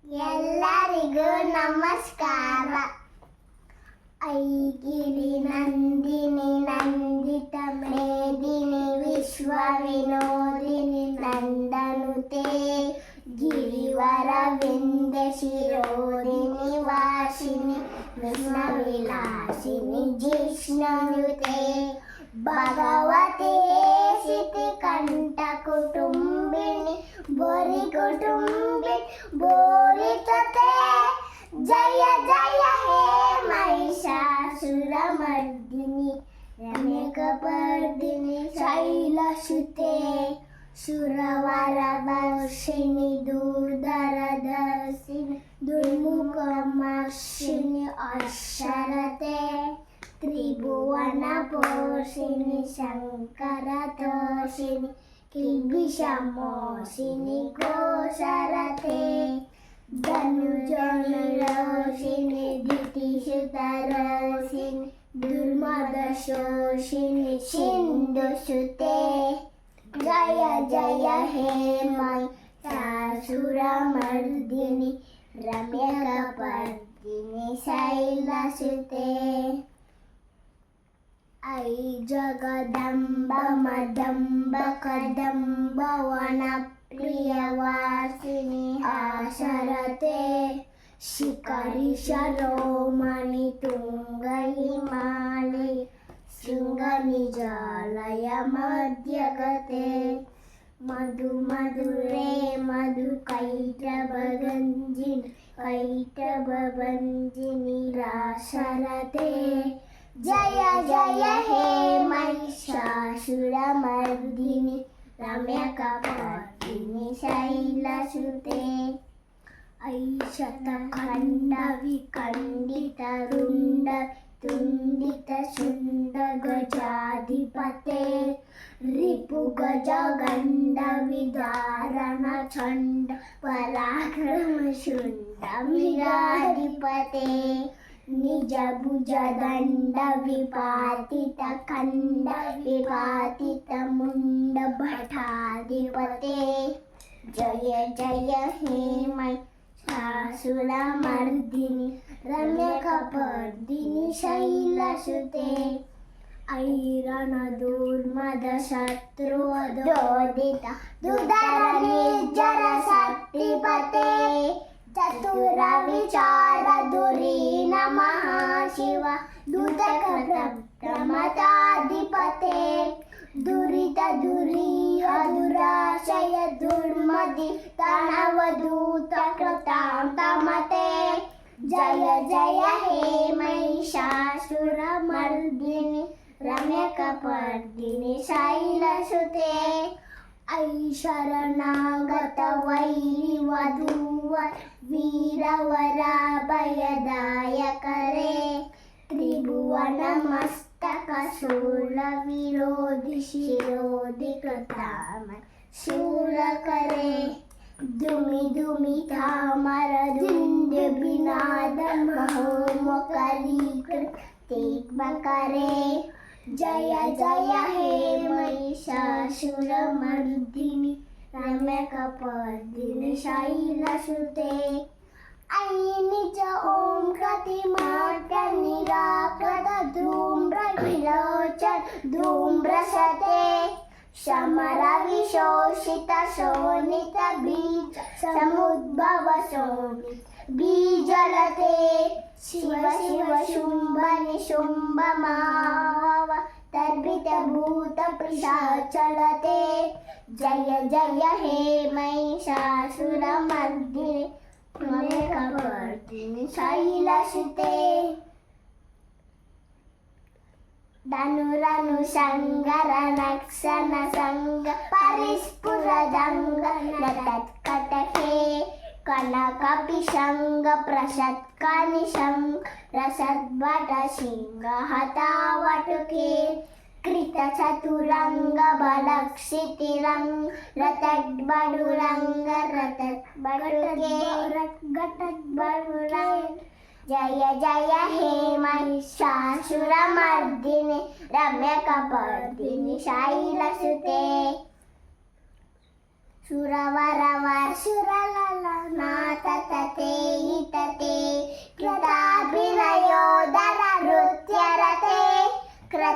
ಎಲ್ಲರಿಗೂ ನಮಸ್ಕಾರ. ಐಗಿರಿ ನಂದಿನಿ ನಂದಿತ ಮೇದಿನಿ ವಿಶ್ವ ವಿನೋದಿನಿ ನಂದನುತೆ ಗಿರಿವರ ವಿಂಧ್ಯ ಶಿರೋದಿನಿ ವಾಸಿನಿ ವಿಷ್ಣ ವಿಲಾಸಿನಿ ಜಿಷ್ಣುತೆ ಭಗವತಿ ಸಿತಿ ಕಂಠ ಕುಟುಂಬಿನಿ ಬೋರಿ ಕುಟುಂಬಿ ಬೋರಿತತೆ ಜಯ ಜಯ ಹೇ महिषासुरमर्दिनी रम्यकपर्दिनी शैलसुते सुरवरवर्षिणि दूरदर्शिनि दुर्मुखमर्षिणि अक्षरते त्रिभुवनपोषिणि शङ्करतोषिणि किल्बिषमोषिणि घोषरते धनुजनुरोषिणि दितिसुतरोषिणि दुर्मदशोषिणि सिन्धुसुते जय जय हे महिषासुरमर्दिनि रम्यकपर्दिनि शैलसुते ऐ जगदम्ब मदम्ब कदम्ब वनप्रियवासिनि आशरते शिखरि शिरोमणि तुंग हिमालय शृङ्गनिजालय मध्यगते मधु मधुरे मधु कैटभगञ्जिनि कैटभभञ्जिनि राशरते जय जय हे महिषासुरमर्दिनि रम्यकपर्दिनि शैलसुते ऐशतखण्ड विखण्डितरुण्ड तुण्डितशुण्ड गजाधिपते रिपुगजगण्ड विदारण चण्ड पराक्रमशुण्ड वीराधिपते निजभुजदण्ड विपातितखण्ड विपातितमुण्ड भटाधिपते जय जय हे महिषासुरमर्दिनि रम्यकपर्दिनि शैलसुते ऐरणदुर्मदशत्रुवदोदित दुदरनिर्जर शक्तिपते चतुरविचारधुरीन महाशिव दूतकप्रमदाधिपते दुरित दुरीह दुराशय दुर्मदि तणवदूत कृतान्तमते जय जय हे महिषासुरमर्दिनि रम्यकपर्दिनि शैलसुते ऐ शरणागत वैरिवधूवर वीरवराभयदायकरे त्रिभुवनमस्तकशूलविरोधि शिरोधि कृताम शूलकरे दुमि दुमि धामर दुन्दुभिनाद महोमकरीकृतिग्मकरे जय जय हे महिषासुरमर्दिनि रम्यकपर्दिनि शैलसुते ऐ निज ॐ प्रतिमाट्य निराकृत धूम्रविलोचन धूम्रशते समरविशोषित शोणित बीज समुद्भव शोणित बीजलते शिव शिव शुम्भ निशुम्भ माव तर्भितभूत पिशाचलते जय जय हे महिषासुरमर्दिनि रम्यकपर्दिनि शैलसुते धनुरनुसङ्गर नक्षन संग परिस्फुरदङ्ग नतत्कटके कनकपिशङ्ग प्रशत्कनिशङ्ग रसद्भटसिंह हतावटुके कृतचतुरङ्ग बलक्षितिरङ्ग रतद्बडुरङ्ग रतद्बटुके रतद्बडुरङ्ग जय जय हे महिषासुरमर्दिनि रम्यकपर्दिनि शैलसुते सुरवरवर सुरललनाथ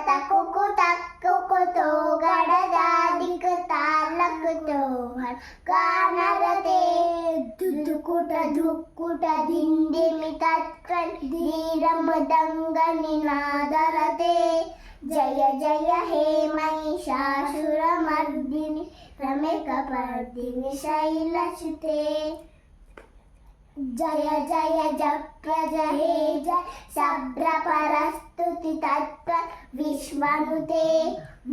कुकुतो गडदादिकतालकुतो गानरते धुकुट धिंदिमितत्कन् धीरमदङ्गनिनादरते जय जय हे महिषासुरमर्दिनि रम्यकपर्दिनि शैलसुते जय जय जप्रज हे जय शब्रपरस्तुति तत्त्व विश्वनुते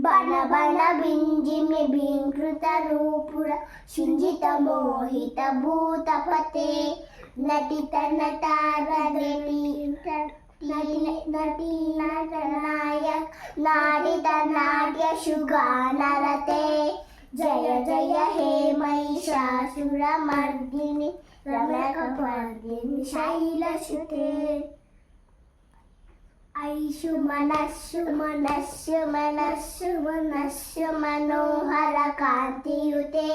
बण बण बिञ्जिमि बिङ्कृत नूपुर शुञ्जित मोहित भूतपते नटित नटारदेवी नटी नटनायक नाडित नाट्य शुगानरते जय जय हे महिषासुरमर्दिनि रम्यकपर्दिनि शैलसुते ऐषु मनस्सु मनोहर कान्तियुते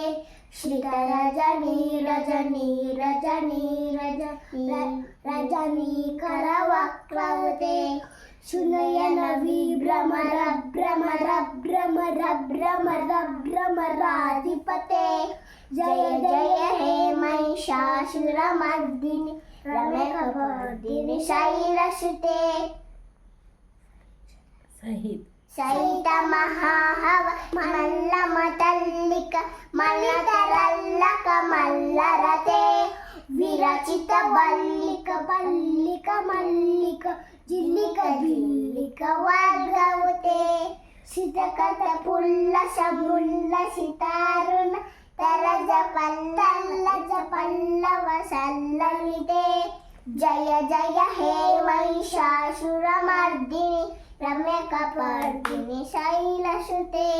रजनीकरवक्त्रवते सुनयन विभ्रमराधिपते जय जय हे महिषासुरमर्दिनि रम्यकपर्दिनि शैलसुते सहित महाहव मल्लमतल्लिक मल्लतरल्लक मल्लरते विरचित बल्लिक पल्लिक मल्लिक जिल्लिक जिल्लिक वर्गवते सितकत पुल्लस मुल्लसितारुण तरज पल्लव सल्ललिते जय जय हे महिषासुरमर्दिनि रम्यकपर्दिनि शैलसुते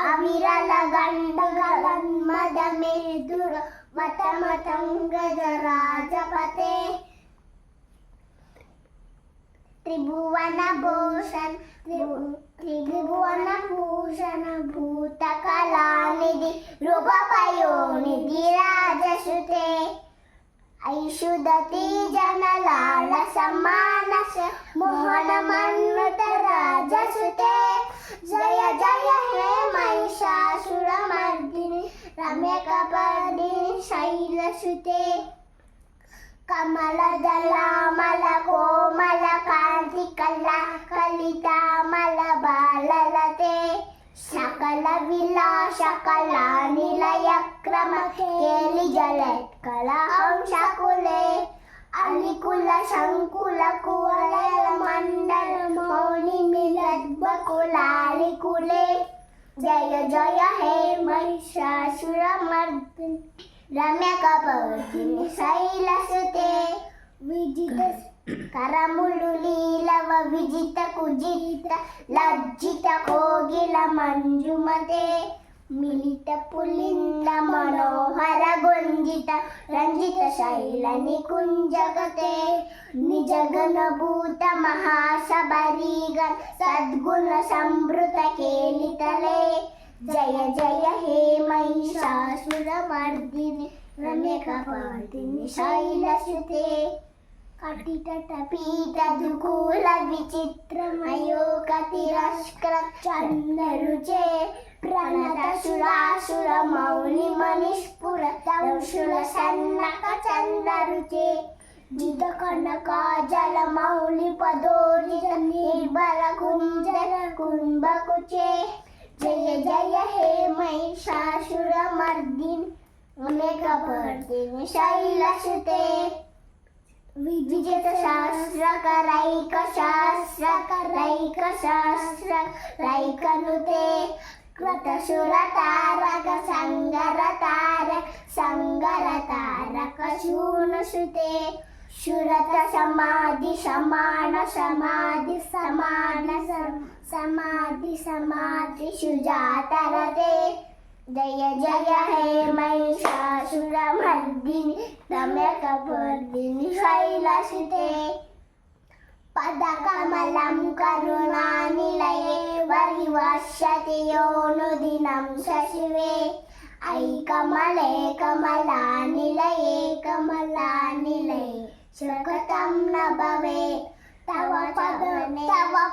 अविरल गण्डगलन्मदमेदुर मतमतङ्गजराजपते त्रिभुवनभूषण भूतकलानिधि रूपपयोनिधि राजसुते ऐषुदती जनलालस मानस मोहन मन्मथ राजसुते जय जय हे महिषासुरमर्दिनि रम्यकपर्दिनि शैलसुते कमलदलामल कोमल कान्ति कलितामल बाललते सकल विलास कला निलय क्रम केलि जलत्कला हंसकुले अलिकुल शंकुल कुवलय मंडल मौनि मिलद्बकुलालिकुले जय जय हे महिषासुरमर्दिनि रम्यकपर्दिनि शैलसुते विजित करमुलु लीलव विजित कुजित लज्जित कोगिल मंजुमते मिलित पुलिंद मनोहर गुंजित रंजित शैल निकुंजगते निजगन भूत महाशबरीगन सद्गुण संभृत केलितले जय जय हे महिषासुरमर्दिनि रम्यकपर्दिनि शैलसुते कटितटपीतदुकूल विचित्रमयोगतिरस्कर चन्दरुचे प्रणत सुरासुर मौनि मनिष्पुर दंशुल सन्नक चन्दरुचे जित कनका जल मौलि पदोजित निर्बल कुञ्जर कुम्भकुचे जय जय हे महिषासुरमर्दिनि रम्यकपर्दिनि शैलसुते विजित शास्त्रकरैकनुते कृतशूरतारक संगरतारक शूनसुते शुरत समाधि समाधि सुजातरते जय जय हे महिषासुरमर्दिनि रम्यकपर्दिनि शैलसुते पदकमलं करुणानिलये वरिवश्यति योऽनुदिनं शशिवे ऐकमले कमलानिलये शकतं न भवेत् तव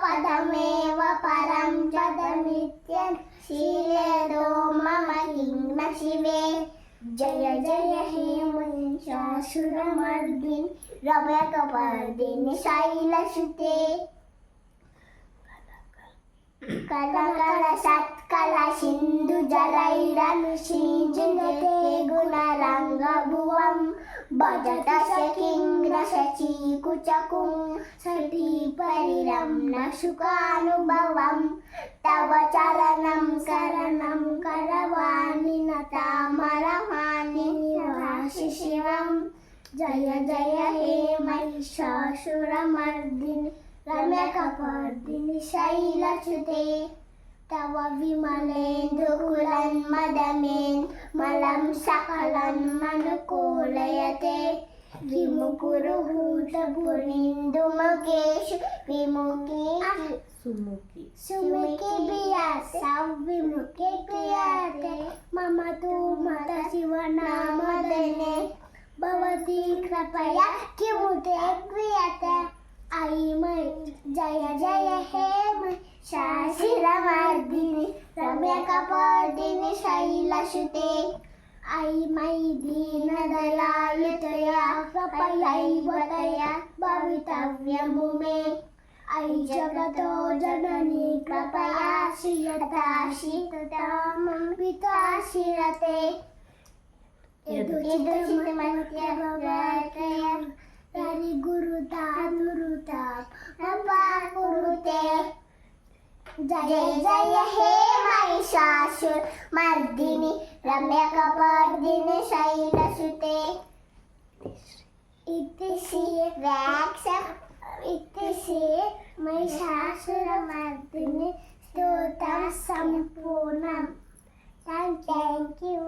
पदमेव परं पदमित्यं शीलेदो मम किं न शिवे जय जय हे महिषासुरमर्दिनि रम्यकपर्दिनि शैलसुते कलकलसत्कल सिन्धुजलैरनुषीजुते गुणरङ्गभुवं भजत शकीन्द्रशचीकुचकुं सतीपरिरम्न सुखानुभवं तव चरणं शरणं करवाणि नतामरमाणि निवासि शिवं जय जय हे महिषासुरमर्दिनि रम्यकपर्दिनि शैलसुते तव विमलेन्दुकुलन्मदमेन्मलं सकलन्मनुकूलयते विमुकुरुहूतपुरीन्दुमुखेषु सुमुखी प्रियाते विमुखे प्रियाते मम तु मत शिवनामदने भवती कृपया किमुते क्रियते आई मै जय जय हे महिषासुरमर्दिनि रम्यकपर्दिनि शैलसुते आई मै दीनदयालुतया कृपयैव तया भवितव्यं मे आई जगतो जननी कृपया श्रियताशिततामं पिताशिरते यदुचितमत्यभवतया हरि गुरुता दुरुता कुरुते जय जय हे महिषासुरमर्दिनि रम्यकपर्दिनि शैलसुते इति श्री महिषासुरमर्दिनि स्तोत्रं सम्पूर्णम् थैंक यू